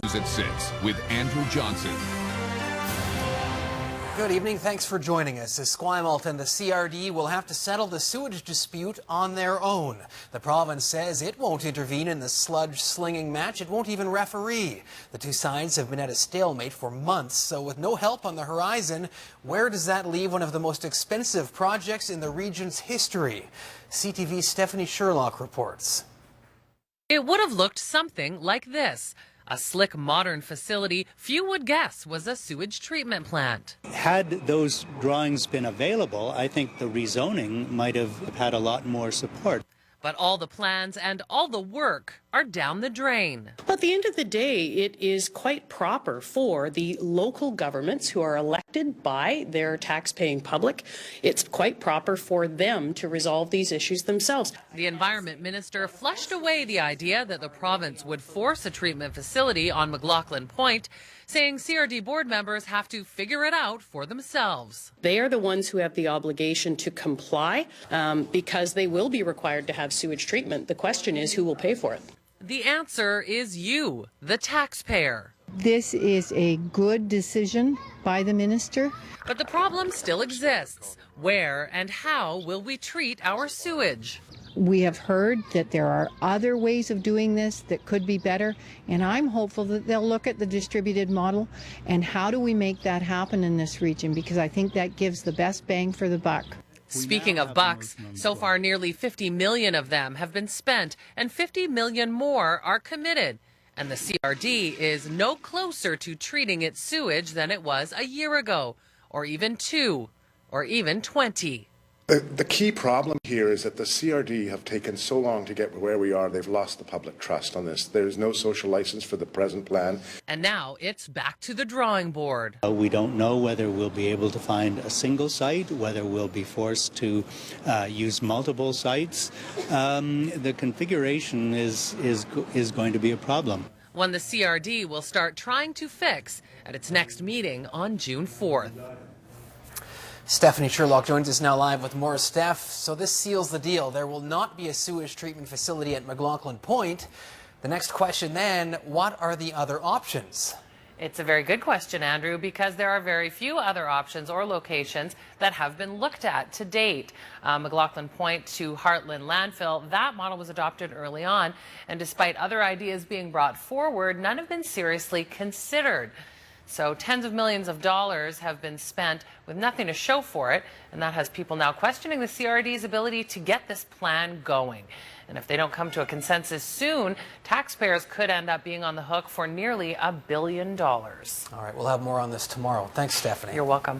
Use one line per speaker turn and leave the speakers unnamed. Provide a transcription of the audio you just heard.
News at 6 with Andrew Johnson.
Good evening. Thanks for joining us. Esquimalt and the CRD will have to settle the sewage dispute on their own. The province says it won't intervene in the sludge slinging match. It won't even referee. The two sides have been at a stalemate for months, so with no help on the horizon, where does that leave one of the most expensive projects in the region's history? CTV's Stephanie Sherlock reports.
It would have looked something like this. A slick, modern facility few would guess was a sewage treatment plant.
Had those drawings been available, I think the rezoning might have had a lot more support.
But all the plans and all the work are down the drain.
Well, at the end of the day, it is quite proper for the local governments who are elected by their tax-paying public. It's quite proper for them to resolve these issues themselves.
The Environment Minister flushed away the idea that the province would force a treatment facility on McLaughlin Point, saying CRD board members have to figure it out for themselves.
They are the ones who have the obligation to comply because they will be required to have sewage treatment. The question is who will pay for it.
The answer is you, the taxpayer.
This is a good decision by the minister.
But the problem still exists. Where and how will we treat our sewage?
We have heard that there are other ways of doing this that could be better, and I'm hopeful that they'll look at the distributed model and how do we make that happen in this region, because I think that gives the best bang for the buck.
Speaking of bucks, so far nearly 50 million of them have been spent and 50 million more are committed. And the CRD is no closer to treating its sewage than it was a year ago, or even 2, or even 20.
The key problem here is that the CRD have taken so long to get where we are, they've lost the public trust on this. There is no social license for the present plan.
And now it's back to the drawing board.
We don't know whether we'll be able to find a single site, whether we'll be forced to use multiple sites. The configuration is going to be a problem.
One the CRD will start trying to fix at its next meeting on June 4th.
Stephanie Sherlock joins us now live with more. Steph, so this seals the deal. There will not be a sewage treatment facility at McLaughlin Point. The next question then, what are the other options?
It's a very good question, Andrew, because there are very few other options or locations that have been looked at to date. McLaughlin Point to Heartland Landfill, that model was adopted early on, and despite other ideas being brought forward, none have been seriously considered. So tens of millions of dollars have been spent with nothing to show for it, and that has people now questioning the CRD's ability to get this plan going. And if they don't come to a consensus soon, taxpayers could end up being on the hook for nearly $1 billion.
All right, we'll have more on this tomorrow. Thanks, Stephanie.
You're welcome.